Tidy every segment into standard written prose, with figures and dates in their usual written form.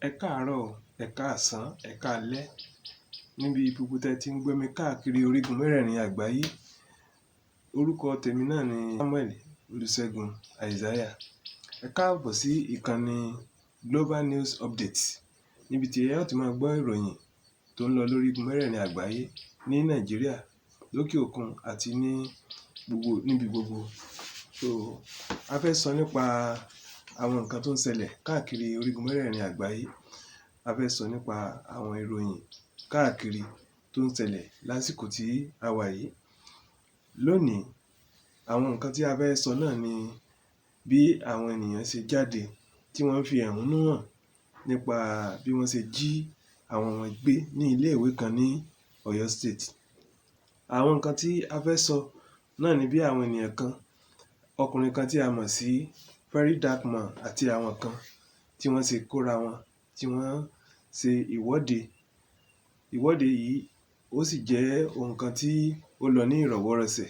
Ẹ káàárọ̀, ẹ káàsán, ẹ káalẹ́ níbi gbogbo tẹ́ ti ń gbọ́ mi káàkiri orígun mẹ́rẹ̀ẹ̀rin àgbáyé. Orúkọ tèmi náà ni Samuel Olúṣẹ́gun Isaiah. Ẹ káàbọ̀ sí ìkànnì Global News Update níbi tí ẹ ó ti máa gbọ́ ìròyìn tó ń lọ lórígun mẹ́rẹ̀ẹ̀rin àgbáyé ní Nàìjíríà, lókè òkun àti níbi gbogbo. A fẹ́ sọ nípa àwọn nǹkan tó ń ṣẹlẹ̀ káàkiri orígun mẹ́rẹ̀ẹ̀rin àgbáyé. A fẹ́ sọ nípa àwọn ìròyìn káàkiri tó ń ṣẹlẹ̀ lásìkò tí a wà yìí. Lónìí, àwọn nǹkan tí a fẹ́ sọ náà ni bí àwọn ènìyàn ṣe jáde tí wọ́n fi ẹ̀hónú hàn nípa bí wọ́n ṣe jí àwọn ọmọ gbé ní iléèwé kan ní Ọ̀yọ́ State. Àwọn nǹkan tí a fẹ́ sọ náà ni bí àwọn ènìyàn kan, ọkùnrin kan tí a mọ̀ sí Very Dark Man àti àwọn kan tí wọ́n ṣe kóra wọn, tí wọ́n ṣe ìwọ́de. Ìwọ́de yìí ó sì jẹ́ ohun kan tí ó lọ ní ìrọ̀wọ́rọsẹ̀.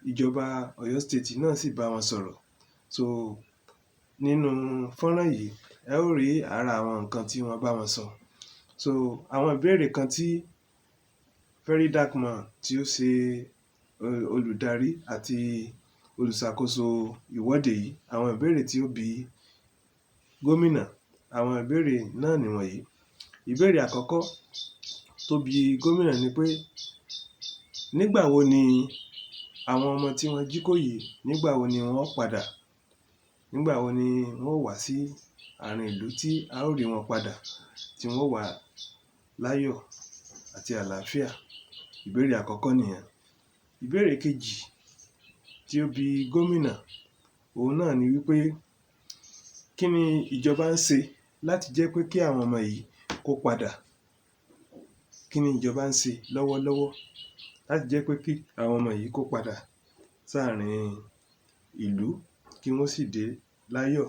Ìjọba Ọ̀yọ́ State náà sì bá wọn sọ̀rọ̀. Nínú fọ́nrán yìí, ẹ ó rí ara àwọn nǹkan tí wọ́n bá wọn sọ. Àwọn ìbéèrè kan tí Very Dark Man tí ó ṣe olùdarí àti olùṣàkóso ìwọ́de yìí, àwọn ìbéèrè tí ó bi gómìnà, àwọn ìbéèrè náà nìwọ̀nyí. Ìbéèrè àkọ́kọ́ tó bi gómìnà ni pé nígbà wo ni àwọn ọmọ tí wọ́n jí kó yìí, nígbà wo ni wọ́n padà? Nígbà wo ni wọ́n wá sí àárín ìlú tí a ó rí wọn padà, tí wọ́n wà láyọ̀ àti àlàáfíà? Ìbéèrè àkọ́kọ́ nìyẹn. Ìbéèrè kejì tí ó bi gómìnà, òun náà ni wípé kí ni ìjọba ń ṣe láti jẹ́ pé kí àwọn ọmọ yìí kó padà? Kí ni ìjọba ń ṣe lọ́wọ́lọ́wọ́ láti jẹ́ pé kí àwọn ọmọ yìí kó padà sáàrin ìlú, kí wọ́n sì dé láyọ̀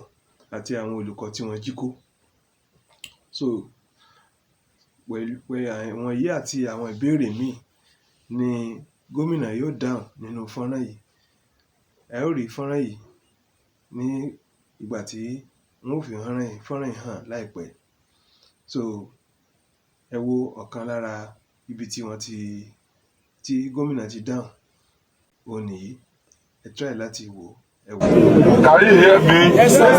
àti àwọn olùkọ́ tí wọ́n jí kó? Àwọn yìí àti àwọn ìbéèrè míì ni gómìnà yóò dáhùn nínú fọ́nrán yìí. Ẹ ó rí fọ́nrán yìí ní ìgbà tí wọ́n ó fi fọ́nrán yìí hàn láìpẹ́. Ẹ wo ọ̀kan lára ibi tí gómìnà ti dáhùn, òun nìyí. Ẹ try láti wò. Can you hear me? Yes, sir.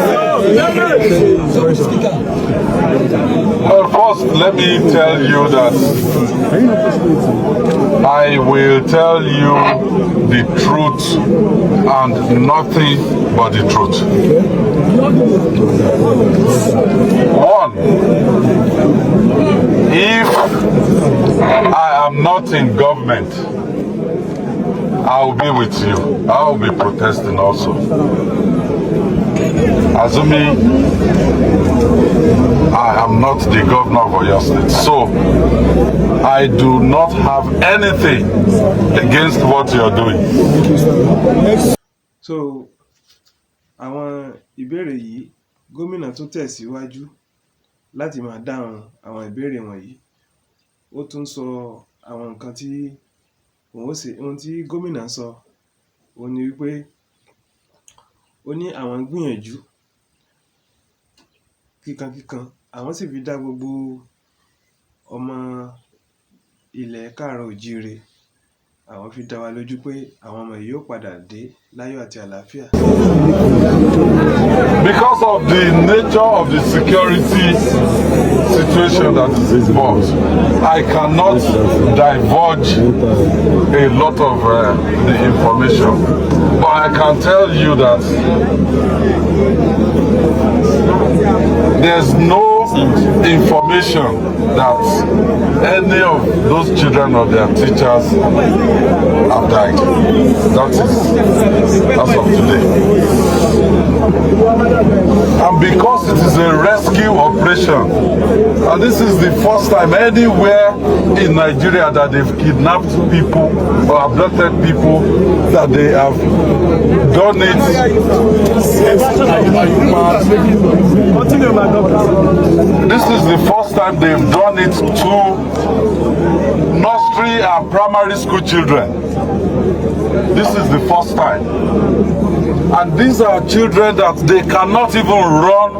Well, first, let me tell you that I will tell you the truth and nothing but the truth. One, if I am not in government, I will be with you. I will be protesting also. Assuming I am not the governor of Oyo State, so I do not have anything against what you are doing. Àwọn ìbéèrè yìí, gómìnà tún tẹ̀síwájú láti máa dáhùn àwọn ìbéèrè wọ̀nyí. Ó tún sọ àwọn nǹkan tí òun ó ṣe. Ohun tí gómìnà sọ òun ni wípé ó ní àwọn ń gbìyànjú kíkankíkan, àwọn sì fi dá gbogbo ọmọ ilẹ̀ káàárọ̀ oòjíire, àwọn fi dá wa lójú pé àwọn ọmọ yìí yóò padà dé láyọ̀ àti àlàáfíà. Because of the nature of the security situation that is involved, I cannot divulge a lot of the information, but I can tell you that there's no information that any of those children or their teachers have died. That is as of today. And because it is a rescue operation, and this is the first time anywhere in Nigeria that they've kidnapped people or abducted people, that they have done it. This is the first time they've done it to nursery and primary school children. This is the first time. And these are children that they cannot even run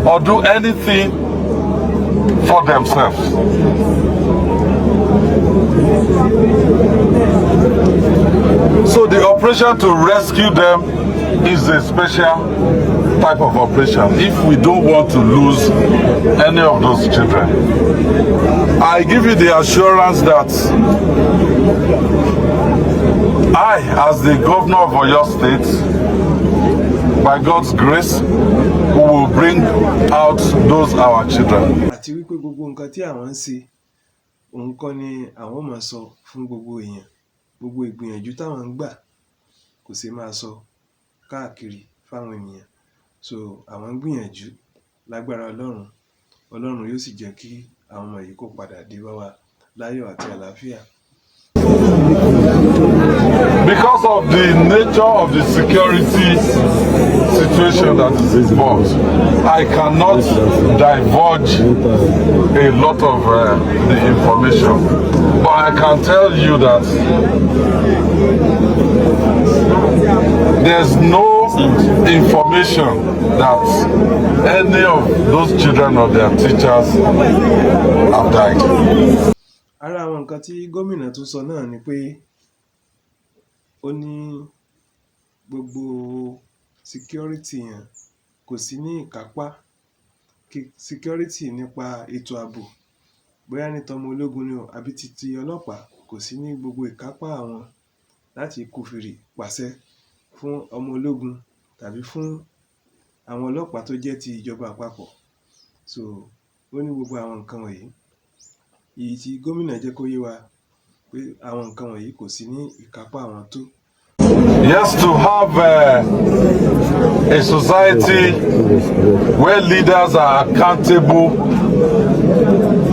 or do anything for themselves. So the operation to rescue them is a special type of operation if we don't want to lose any of those children. I give you the assurance that I, as the governor of Oyo State, by God's grace, we will bring out those our children. Àti wípé gbogbo nǹkan tí àwọn ń ṣe òun kọ́ ni àwọn máa sọ fún gbogbo èèyàn, gbogbo ìgbìyànjú táwọn ń gbà kò ṣe máa sọ káàkiri fáwọn ènìyàn. So àwọn ń gbìyànjú lágbára Ọlọ́run yóò sì jẹ́ kí àwọn ọmọ yìí kó padà dé bá wa láyọ̀ àti àlàáfíà. Because of the nature of the security situation that is involved, I cannot divulge a lot of the information. But I can tell you that there's no information that any of those children or their teachers have died. Ara àwọn nǹkan tí gómìnà tún sọ náà ni pé ó ní gbogbo security yẹn kò sí ní ìkápá security nípa ètò ààbò bóyá ní tọmọ ológun ni o àbí titi ọlọ́pàá kò sí ní gbogbo ìkápá àwọn láti kùfìrì pàṣẹ fún ọmọ ológun tàbí fún àwọn ọlọ́pàá tó jẹ́ ti ìjọba àpapọ̀. So ó ní gbogbo àwọn nǹkan wọ̀nyí èyí tí gómìnà jẹ́ kó yé wa pé àwọn nǹkan wọ̀nyí kò sí ní ìkápá àwọn tó. Yes, to have a society where leaders are accountable,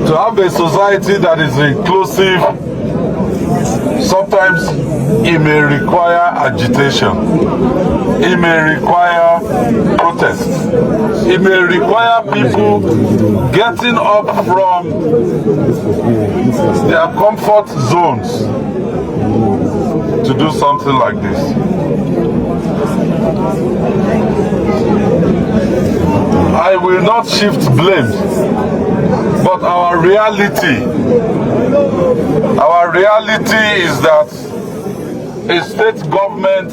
to have a society that is inclusive, sometimes it may require agitation, it may require protest, it may require people getting up from their comfort zones to do something like this. I will not shift blame, but our reality is that a state government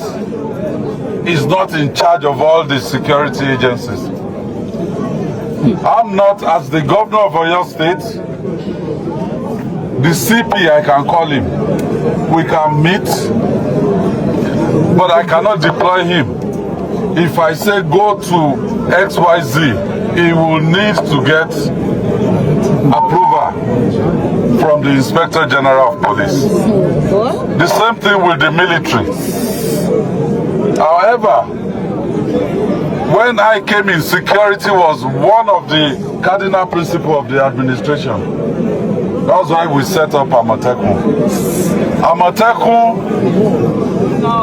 is not in charge of all the security agencies. I'm not, as the governor of Oyo State, the CP, I can call him. We can meet, but I cannot deploy him. If I say go to XYZ, he will need to get approval from the Inspector General of Police. The same thing with the military. However, when I came in, security was one of the cardinal principles of the administration. That's why we set up Amotekun. Amotekun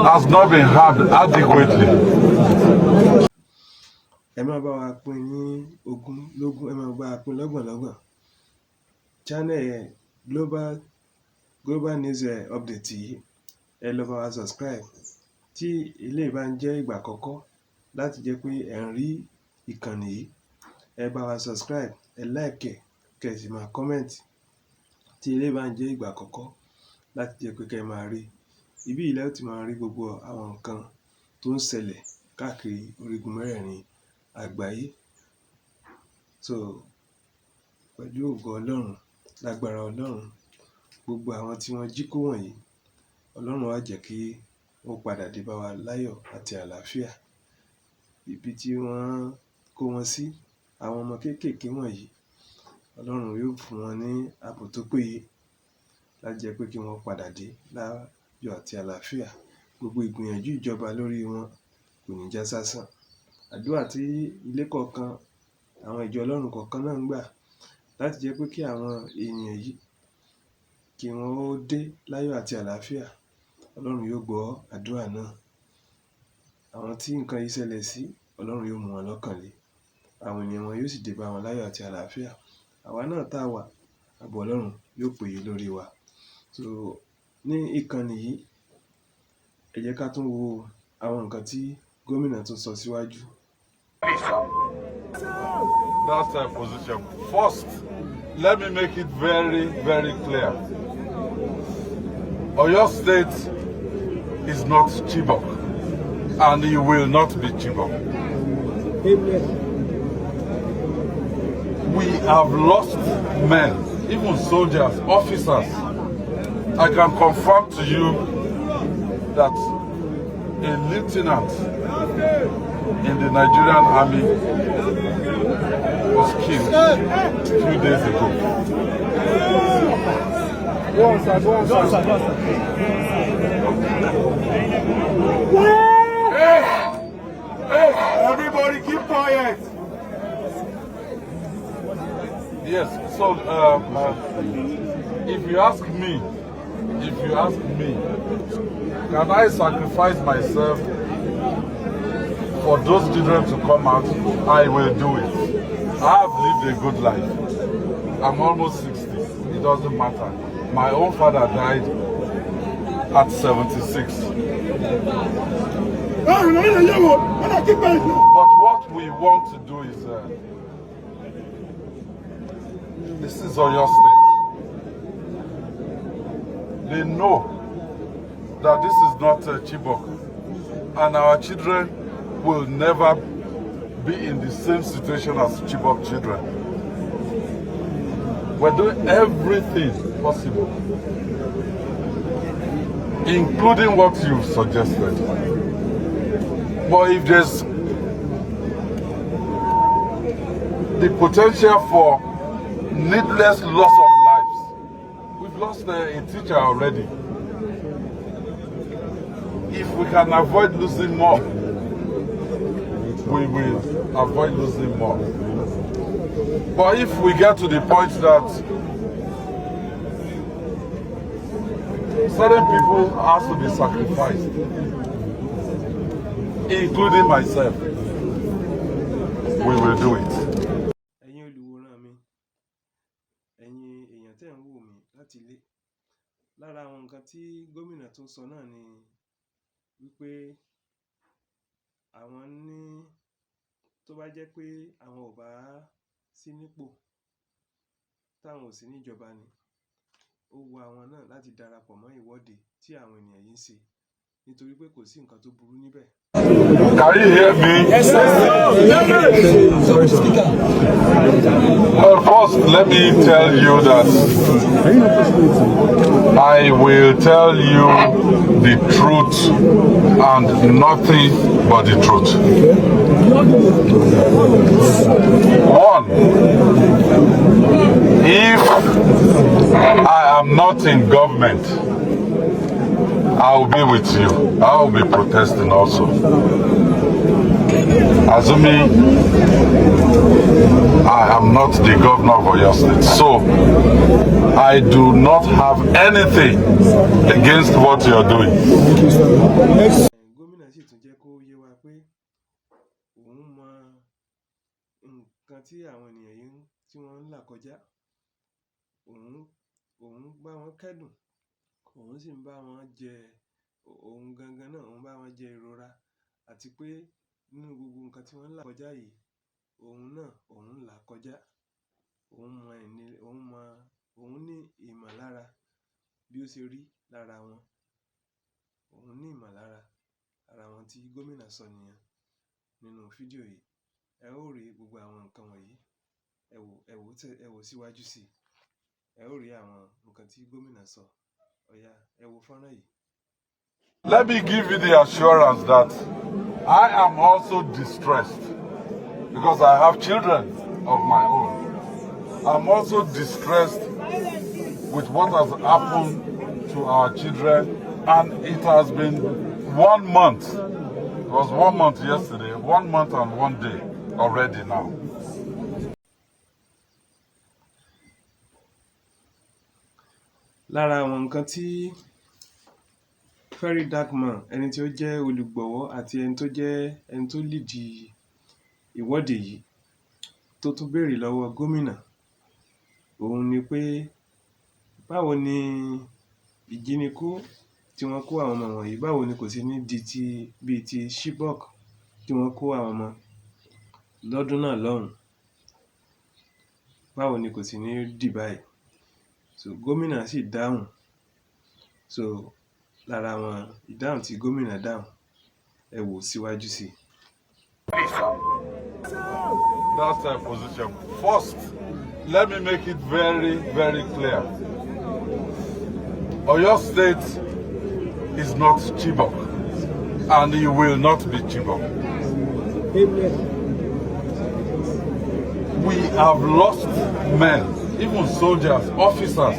has not been handled adequately. Ẹ máa bá wa pín ní ogún lógún, ẹ máa bá wa pín lọ́gbọ̀nlọ́gbọ̀n. Channel Global News Update yìí ẹ lọ bá wa subscribe. Tí eléyìí bá ń jẹ́ ìgbà àkọ́kọ́ láti jẹ́ pé ẹ̀ ń rí ìkànnì yìí, ẹ bá wa subscribe, ẹ like, kẹ́ ẹ sì máa comment. Tí eléyìí bá ń jẹ́ ìgbà àkọ́kọ́ láti jẹ́ pé kẹ́ ẹ máa rí ibí yìí lẹ́yìn tí máa rí gbogbo àwọn nǹkan tó ń ṣẹlẹ̀ káàkiri orígun mẹ́rẹ̀ẹ̀rin àgbáyé. So pẹ̀lú ògo Ọlọ́run, lágbára Ọlọ́run, gbogbo àwọn tí wọ́n jí kó wọ̀nyí, Ọlọ́run á jẹ́ kí wọ́n padà dé bá wa láyọ̀ àti àlàáfíà. Ibi tí wọ́n kó wọn sí, àwọn ọmọ kéékèèké wọ̀nyí, Ọlọ́run yóò fún wọn ní ààbò tó péye láti jẹ́ pé kí wọ́n padà dé láyọ̀ àti àlàáfíà. Gbogbo ìgbìyànjú ìjọba lórí wọn kò ní já sásán. Àdúrà tí ilé kọ̀ọ̀kan, àwọn ìjọ Ọlọ́run kọ̀ọ̀kan náà ń gbà láti jẹ́ pé kí àwọn ènìyàn yìí kí wọ́n ó dé láyọ̀ àti àlàáfíà. Ọlọ́run yóò gbọ́ àdúrà náà. Àwọn tí nǹkan yìí ṣẹlẹ̀ sí, Ọlọ́run yóò mú wọn lọ́kàn le. Àwọn ènìyàn wọn yóò sì dé bá wọn láyọ̀ àti àlàáfíà. Àwa náà tá a wà, ààbò Ọlọ́run yóò péye lórí wa. So ní ìkànnì yìí, ẹ jẹ́ ká tún wo àwọn nǹkan tí gómìnà tún sọ síwájú. that position. First, let me make it very, very clear. Oyo State is not Chibok, and it will not be Chibok. We have lost men, even soldiers, officers. I can confirm to you that a lieutenant in the Nigerian army was killed a few days ago. Everybody keep quiet. Yes, so if you ask me, can I sacrifice myself for those children to come out? I will do it. I have lived a good life. I'm almost 60. It doesn't matter. My own father died at 76. But what we want to do is, this is Oyo State. They know that this is not Chibok, and our children will never be in the same situation as Chibok children. We're doing everything possible, including what you've suggested. But if there's the potential for needless loss of lives, we've lost a teacher already. If we can avoid losing more, we will avoid losing more. But if we get to the point that certain people have to be sacrificed, including myself, we will do it. Ẹ̀yin olùwòran mi, ẹ̀yin èèyàn tẹ́ ń wò mí láti ilé, lára àwọn nǹkan tí gómìnà tó sọ náà ni wípé àwọn ní tó bá jẹ́ pé àwọn ò bá sí nípò, táwọn ò sí níjọba ni, ó wu àwọn náà láti darapọ̀ mọ́ ìwọ́de tí àwọn ènìyàn yìí ń ṣe, nítorí pé kò sí nǹkan tó burú níbẹ̀. Can you hear me? Yes, sir. Well, first, let me tell you that I will tell you the truth and nothing but the truth. One, if I am not in government, I will be with you. I will be protesting also. Assuming I am not the governor of Oyo State, so I do not have anything against what you are doing. Gómìnà sì tún jẹ́ kó yé wa pé òun mọ nǹkan tí àwọn ènìyàn yìí tí wọ́n ń là kọjá, òun bá wọn kẹ́dùn, òun sì ń bá wọn jẹ, òun gangan náà òun bá wọn jẹ ìrora, àti pé nínú gbogbo nǹkan tí wọ́n ń là kọjá yìí, òun náà òun ń là kọjá, òun ní ìmọ̀lára bí ó ṣe rí lára wọn, òun ní ìmọ̀lára ara wọn tí gómìnà sọ nìyẹn nínú fídíò yìí. Ẹ ó rí gbogbo àwọn nǹkan wọ̀nyí, ẹ wò síwájú sí i, ẹ ó rí àwọn nǹkan tí gómìnà sọ. Ọ̀yá, ẹ wo fọ́nrán yìí. Let me give you the assurance that I am also distressed because I have children of my own. I'm also distressed with what has happened to our children, and it has been 1 month. It was 1 month yesterday, 1 month and 1 day already now. Lára àwọn nǹkan tí Very Dark Man, ẹni tí ó jẹ́ olùgbọ̀wọ́ àti ẹni tó lídìí ìwọ́de yìí, tó tún béèrè lọ́wọ́ gómìnà, òun ni pé báwo ni ìjínikó tí wọ́n kó àwọn ọmọ wọ̀nyí, báwo ni kò sí ní di bíi ti Chibok tí wọ́n kó àwọn ọmọ. lọ́dún náà lọ́hùn, báwo ni kò sì ní dì báyìí. So gómìnà sì dáhùn. So lára àwọn ìdáhùn tí gómìnà dáhùn, ẹ wò síwájú sí i. That's their position. First, let me make it very, very clear. Oyo State is not Chibok, and it will not be Chibok. We have lost men, even soldiers, officers.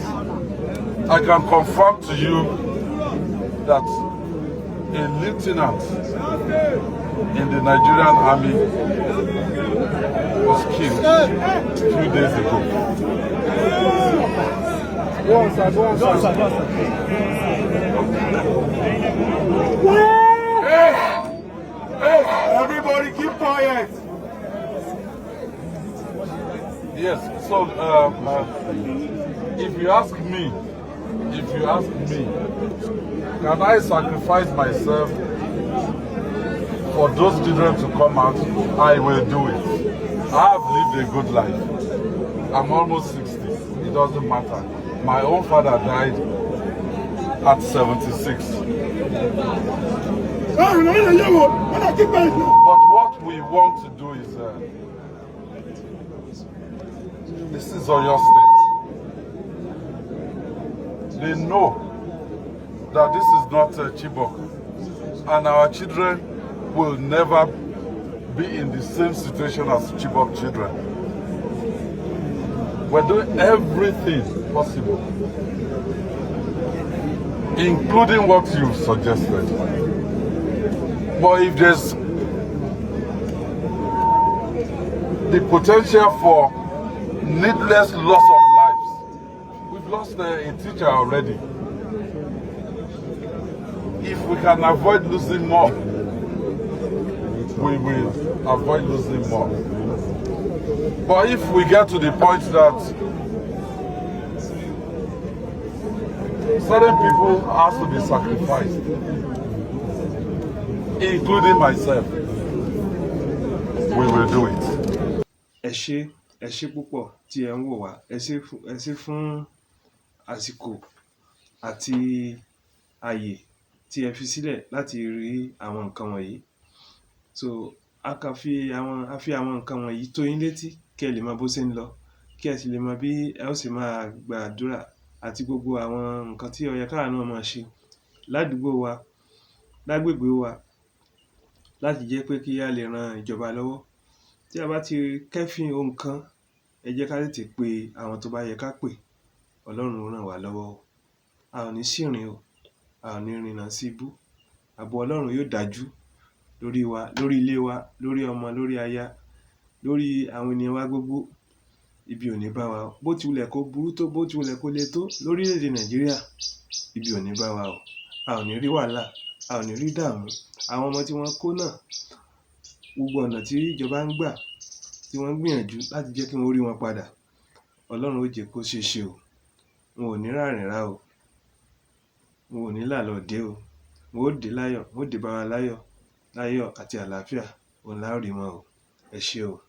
I can confirm to you that a lieutenant in the Nigerian army was killed a few days ago. Go on, sir. Everybody keep quiet. Yes, so if you ask me, can I sacrifice myself for those children to come out? I will do it. I have lived a good life. I'm almost 60. It doesn't matter. My own father died at 76. But what we want to do is, this is Oyo State. They know that this is not Chibok, and our children will never be in the same situation as Chibok children. We're doing everything possible, including what you suggested. But if there's the potential for needless loss of lives, we've lost a teacher already. If we can avoid losing more, we will avoid losing more. But if we get to the point that certain people have to be sacrificed, including myself, we will do it. Ẹ ṣé púpọ̀ tí ẹ ń wò wá. Ẹ ṣé fún àsìkò àti àyè tí ẹ fi sílẹ̀ láti rí àwọn nǹkan wọ̀nyí. So a fi àwọn nǹkan wọ̀nyí tó yín létí kí ẹ lè mọ bó ṣe ń lọ, kí ẹ sì lè mọ bí ẹ ó sì máa gbàdúrà àti gbogbo àwọn nǹkan tí ó yẹ káwa náà máa ṣe ládùúgbò wa, lágbègbè wa, láti jẹ́ pé kí a lè ran ìjọba lọ́wọ́. Tí a bá ti kẹ́fìn ohun kan, ẹ jẹ́ ká tètè pe àwọn tó bá yẹ ká pè. Ọlọ́run ó ràn wá lọ́wọ́ o. A ò ní ṣìrìn o, a ò ní rìnà sí ibú. Ààbò Ọlọ́run yóò dájú lórí wa, lórí ilé wa, lórí ọmọ, lórí aya, lórí àwọn ènìyàn wa gbogbo. Ibi ò ní bá wa o. Bó ti wulẹ̀ kó burú tó, bó ti wulẹ̀ kó le tó lórílẹ̀-èdè Nàìjíríà, ibi ò ní bá wa o. A ò ní rí wàhálà, a ò ní rí dààmú. Àwọn ọmọ tí wọ́n kó náà, gbogbo ọ̀nà tí ìjọba ń gbà, tí wọ́n ń gbìyànjú láti jẹ́ kí wọ́n rí wọn padà, Ọlọ́run ó jẹ́ kó ṣeé ṣe o. Wọn ò ní rárìnrá o. Wọn ò ní làlọ́ọ̀dé o. Wọn ó dé láyọ̀, wọn ó dé bá wa láyọ̀ àti àlàáfíà. Òun la ó rí wọn o. Ẹ ṣé o.